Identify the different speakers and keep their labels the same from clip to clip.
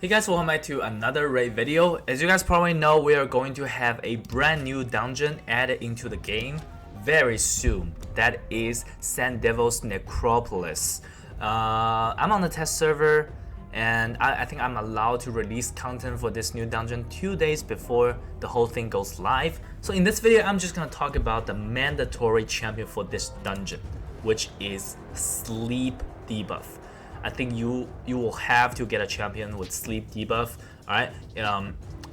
Speaker 1: Hey guys, welcome back to another raid video. As you guys probably know, we are going to have a brand new dungeon added into the game very soon. That is Sand Devil's Necropolis. I'm on the test server and I think I'm allowed to release content for this new dungeon 2 days before the whole thing goes live. So in this video, I'm just gonna talk about the mandatory champion for this dungeon, which is sleep debuff. I think you will have to get a champion with sleep debuff, alright?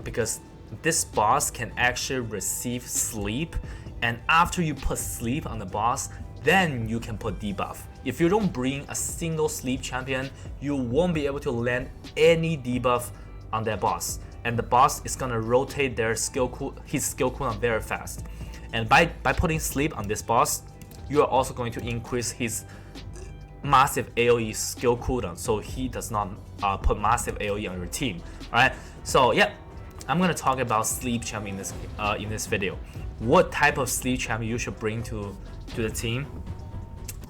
Speaker 1: Because this boss can actually receive sleep, and after you put sleep on the boss, then you can put debuff. If you don't bring a single sleep champion, you won't be able to land any debuff on that boss, and the boss is gonna rotate his skill cooldown very fast. And by putting sleep on this boss, you are also going to increase his massive AoE skill cooldown, so he does not put massive AoE on your team. Alright, so yeah, I'm gonna talk about sleep champion in this video. What type of sleep champion you should bring to the team?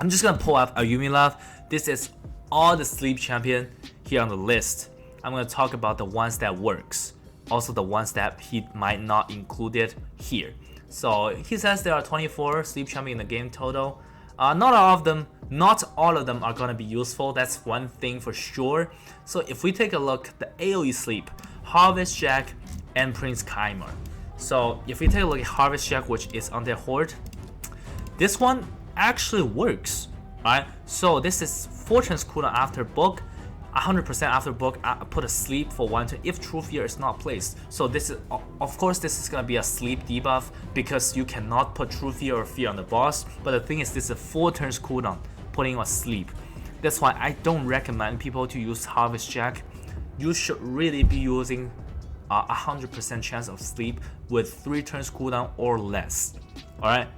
Speaker 1: I'm just gonna pull up Ayumilav. This is all the sleep champion here on the list. I'm gonna talk about the ones that works, also the ones that he might not include it here. So he says there are 24 sleep champion in the game total. Not all of them are gonna be useful. That's one thing for sure. So if we take a look, the AoE sleep, Harvest Jack and Prince Kaimar. So if we take a look at Harvest Jack, which is on their horde, this one actually works, right? So this is 4 turns cooldown after book, 100% after book. I put a sleep for 1 turn if True Fear is not placed. So this is, of course, this is gonna be a sleep debuff because you cannot put True Fear or Fear on the boss. But the thing is, this is 4 turns cooldown, putting a sleep. That's why I don't recommend people to use Harvest Jack. You should really be using 100% chance of sleep with 3 turns cooldown or less. All right,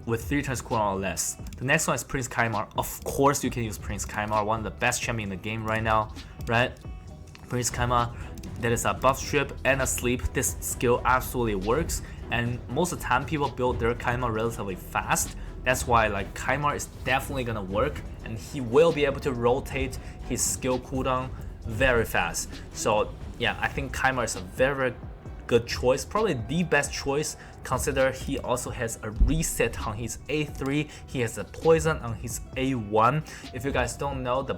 Speaker 1: with 3 turns cooldown or less. The next one is Prince Kaimar. Of course, you can use Prince Kaimar, one of the best champion in the game right now, right? Prince Kaimar, that is a buff strip and a sleep. This skill absolutely works, and most of the time people build their Kaimar relatively fast. That's why like Kaimar is definitely gonna work, and he will be able to rotate his skill cooldown very fast. So yeah, I think Kaimar is a very good choice, probably the best choice. Consider he also has a reset on his A3, he has a poison on his A1. If you guys don't know, the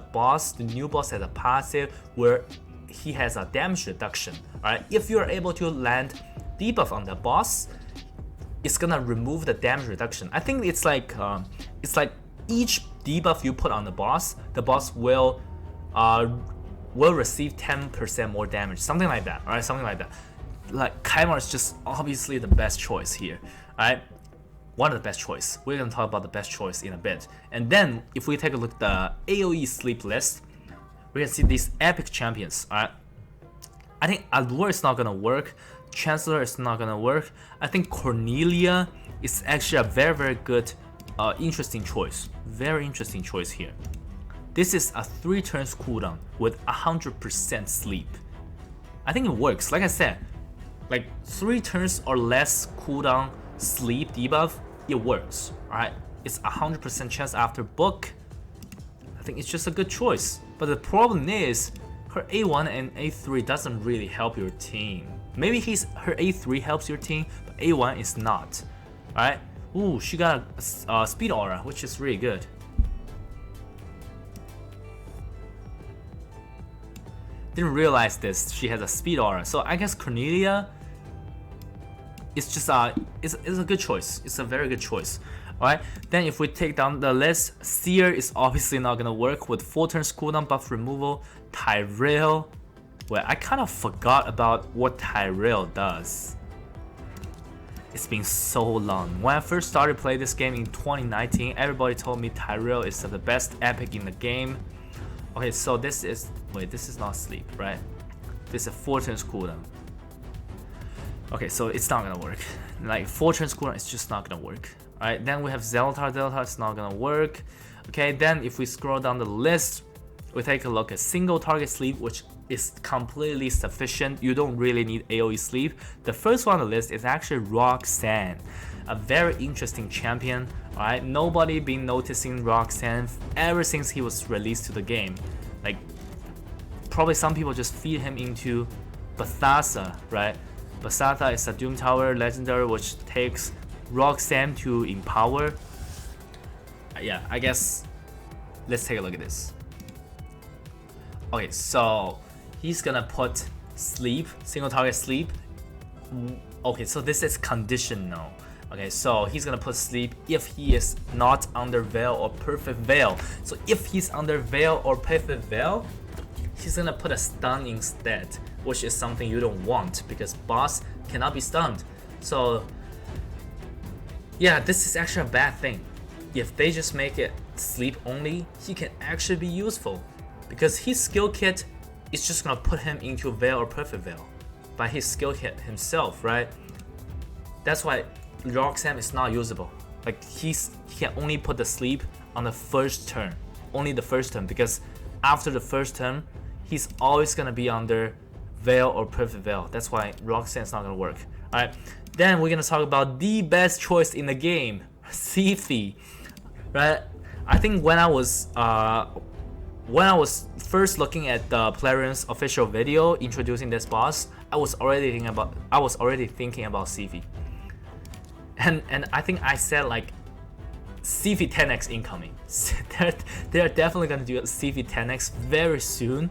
Speaker 1: new boss has a passive where he has a damage reduction. Alright, if you are able to land debuff on the boss, it's gonna remove the damage reduction. I think it's like each debuff you put on the boss will receive 10% more damage, something like that. Alright, something like that. Like Kaimar is just obviously the best choice here. Alright, one of the best choice. We're gonna talk about the best choice in a bit. And then if we take a look at the AoE sleep list, we can see these epic champions. Alright, I think Allure is not gonna work. Chancellor is not gonna work. I think Cornelia is actually a very good, interesting choice. Very interesting choice here. This is a 3 turns cooldown with 100% sleep. I think it works. Like I said, like 3 turns or less cooldown sleep debuff, it works. Alright, it's 100% chance after book. I think it's just a good choice. But the problem is, her A1 and A3 doesn't really help your team. Maybe her A3 helps your team, but A1 is not. Alright, ooh, she got a speed aura, which is really good. Didn't realize this, she has a speed aura. So I guess Cornelia is just is a good choice. It's a very good choice. Alright, then if we take down the list, Seer is obviously not gonna work with 4 turns cooldown buff removal. Tyrell, well, I kind of forgot about what Tyrell does. It's been so long. When I first started playing this game in 2019, everybody told me Tyrell is the best epic in the game. Okay, so this is not sleep, right? This is 4 turns cooldown. Okay, so it's not gonna work. Like 4 turns cooldown, it's just not gonna work. Alright, then we have Zelatar. Zelatar is not gonna work. Okay, then if we scroll down the list, we take a look at single target sleep, which is completely sufficient. You don't really need AoE sleep. The first one on the list is actually Roxanne, a very interesting champion. Alright, nobody been noticing Roxanne ever since he was released to the game. Like probably some people just feed him into Bathatha, right? Bathatha is a Doom Tower legendary which takes Roxanne to empower. Yeah, I guess let's take a look at this. Okay, so he's gonna put sleep, single target sleep. Okay, so this is conditional. Okay, so he's gonna put sleep if he is not under veil or perfect veil. So if he's under veil or perfect veil, he's gonna put a stun instead, which is something you don't want because boss cannot be stunned. So yeah, this is actually a bad thing. If they just make it sleep only, he can actually be useful because his skill kit is just gonna put him into veil or perfect veil by his skill kit himself, right? That's why Roxanne is not usable. Like he can only put the sleep on the first turn, only the first turn, because after the first turn, he's always gonna be under veil or perfect veil. That's why Roxanne's not gonna work. All right, then we're gonna talk about the best choice in the game, Siphi, right? I think when I was first looking at the Plarium's official video introducing this boss, I was already thinking about Siphi. And I think I said like Siphi 10x incoming. they're definitely gonna do a Siphi 10x very soon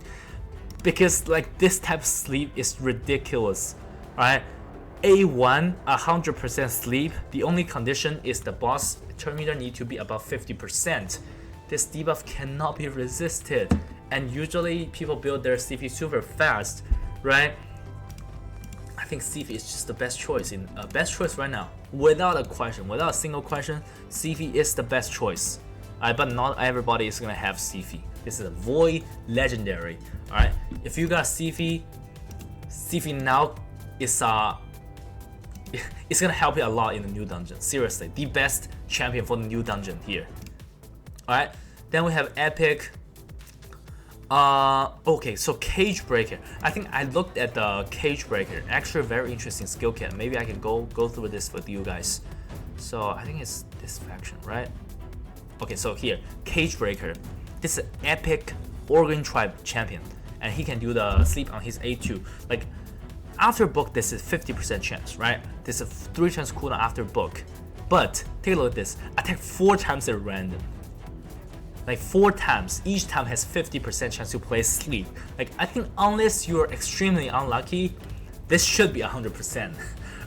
Speaker 1: because like this type of sleep is ridiculous, right? A1 100% sleep. The only condition is the boss turn meter need to be above 50%. This debuff cannot be resisted, and usually people build their Siphi super fast, right? I think Siphi is just the best choice right now, without a question, without a single question. Siphi is the best choice, but not everybody is gonna have Siphi. This is a void legendary. All right, if you got Siphi now is it's gonna help you a lot in the new dungeon. Seriously, the best champion for the new dungeon here. All right, then we have Epic. Okay, so Cage Breaker. I think I looked at the Cage Breaker. Actually, a very interesting skill kit. Maybe I can go through this with you guys. So I think it's this faction, right? Okay, so here, Cage Breaker. This is Epic Organ Tribe champion, and he can do the sleep on his A2. Like after book, this is 50% chance, right? This is 3 chance cooldown after book. But take a look at this. Attack 4 times at random. Like 4 times, each time has 50% chance to play sleep. Like I think unless you're extremely unlucky, this should be 100%,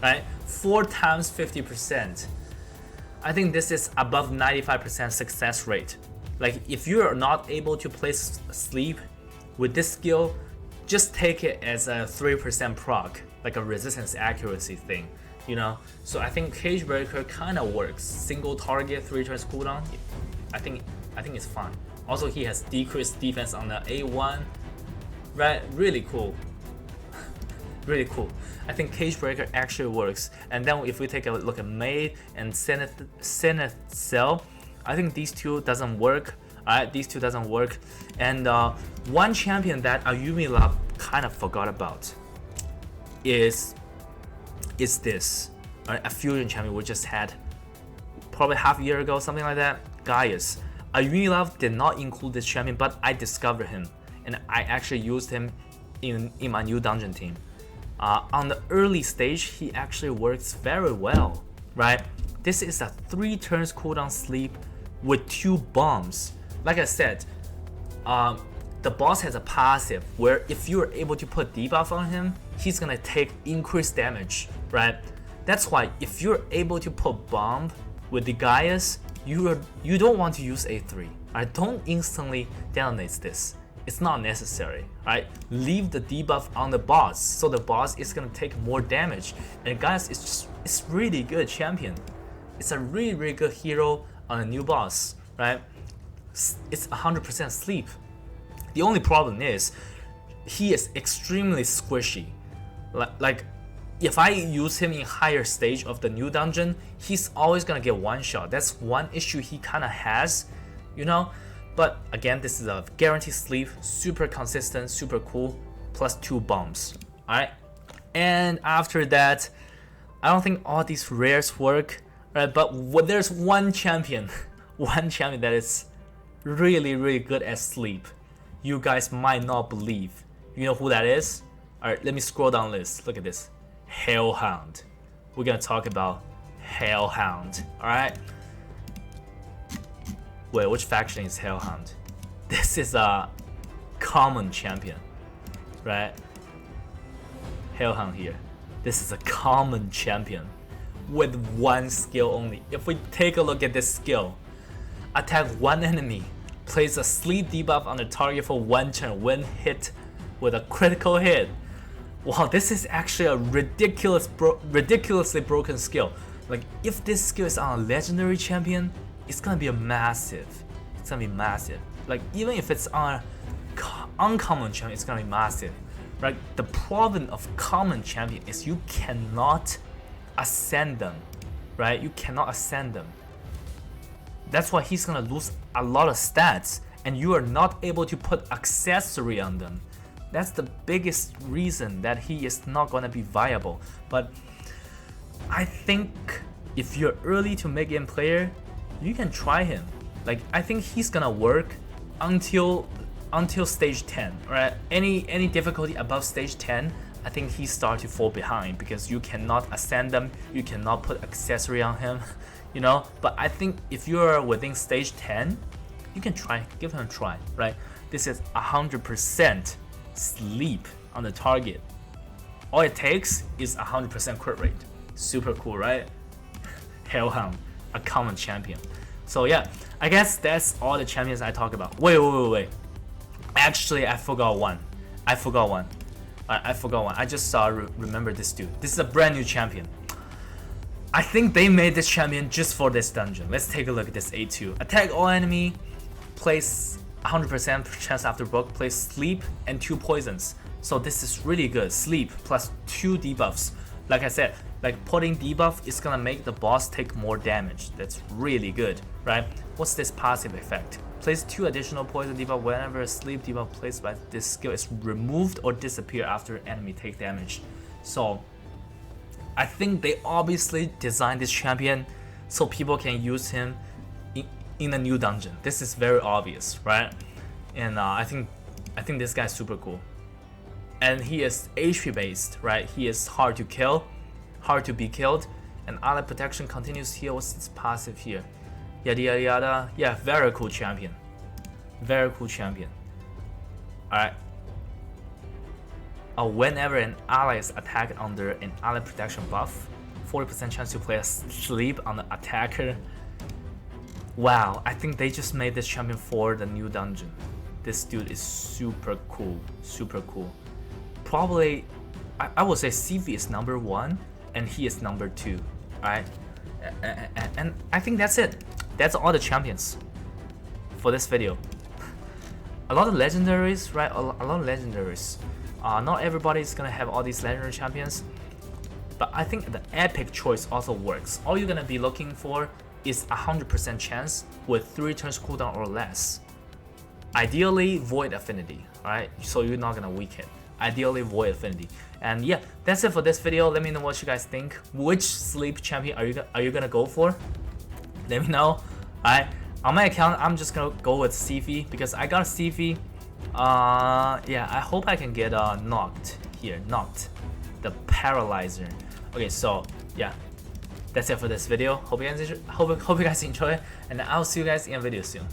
Speaker 1: right? 4 times 50%. I think this is above 95% success rate. Like if you're not able to play sleep with this skill, just take it as a 3% proc, like a resistance accuracy thing, you know? So I think Cage Breaker kind of works. Single target, 3 turns cooldown. I think it's fine. Also, he has decreased defense on the A1, right? Really cool. Really cool. I think Cage Breaker actually works. And then if we take a look at Maid and Zenith Cell, I think these two doesn't work. Alright, these two doesn't work. And one champion that Ayumi Love kind of forgot about is this. A fusion champion we just had probably half a year ago, something like that. Gaius. Ayumi Love did not include this champion, but I discovered him and I actually used him in my new dungeon team. On the early stage, he actually works very well, right? This is a 3 turns cooldown sleep with 2 bombs. Like I said, the boss has a passive where if you're able to put debuff on him, he's gonna take increased damage, right? That's why if you're able to put bomb with the Gaius, you don't want to use A3. Right? Don't instantly detonate this. It's not necessary. Right? Leave the debuff on the boss, so the boss is gonna take more damage. And Gaius it's really good champion. It's a really good hero on a new boss. Right? It's 100% sleep. The only problem is he is extremely squishy. Like if I use him in higher stage of the new dungeon, he's always gonna get one shot. That's one issue he kind of has, you know. But again, this is a guaranteed sleep, super consistent, super cool, plus 2 bombs. All right. And after that, I don't think all these rares work, right? But there's one champion, one champion that is really good at sleep. you guys might not believe. You know who that is? Alright, let me scroll down the list. Look at this. HellHound. We're gonna talk about HellHound. Alright? Wait, which faction is HellHound? This is a common champion. Right? HellHound here. This is a common champion with one skill only. If we take a look at this skill, attack one enemy, place a sleep debuff on the target for one turn when hit with a critical hit. Wow, this is actually a ridiculously broken skill. Like, if this skill is on a legendary champion, it's gonna be massive. It's gonna be massive. Like, even if it's on a uncommon champion, it's gonna be massive. Right? The problem of common champion is you cannot ascend them. Right? You cannot ascend them. That's why he's gonna lose a lot of stats, and you are not able to put accessory on them. That's the biggest reason that he is not gonna be viable. But I think if you're early to mid-game player, you can try him. Like, I think he's gonna work until stage 10. Right? Any difficulty above stage 10, I think he starts to fall behind because you cannot ascend them, you cannot put accessory on him. You know, but I think if you're within stage 10, you can try, give him a try, right? This is 100% sleep on the target. All it takes is 100% crit rate. Super cool, right? HellHound, a common champion. So yeah, I guess that's all the champions I talk about. Wait. Actually, I forgot one. I forgot one. I just remember this dude. This is a brand new champion. I think they made this champion just for this dungeon. Let's take a look at this A2. Attack all enemy, place 100% chance after book, place sleep and 2 poisons. So this is really good. Sleep plus 2 debuffs. Like I said, like putting debuff is gonna make the boss take more damage. That's really good, right? What's this passive effect? Place 2 additional poison debuff whenever a sleep debuff placed by this skill is removed or disappear after enemy take damage. So I think they obviously designed this champion so people can use him in a new dungeon. This is very obvious, right? And I think this guy's super cool. And he is HP based, right? He is hard to kill, hard to be killed, and ally protection continues heal. What's its passive here? Yada yada yada. Yeah, very cool champion. Very cool champion. Alright. Whenever an ally is attacked under an ally protection buff, 40% chance to play a sleep on the attacker. Wow, I think they just made this champion for the new dungeon. This dude is super cool, super cool. Probably, I would say CV is number 1 and he is number 2, right? And I think that's it. That's all the champions for this video. A lot of legendaries, right? A lot of legendaries. Not everybody is gonna have all these legendary champions, but I think the epic choice also works. All you're gonna be looking for is 100% chance with 3 turns cooldown or less. Ideally, Void Affinity, alright? So you're not gonna weaken. Ideally, Void Affinity. And yeah, that's it for this video. Let me know what you guys think. Which sleep champion are you gonna go for? Let me know. Alright, on my account, I'm just gonna go with CV because I got a CV. Yeah, I hope I can get knocked here. Knocked, the paralyzer. Okay, so yeah, that's it for this video. Hope you guys enjoy, and I'll see you guys in a video soon.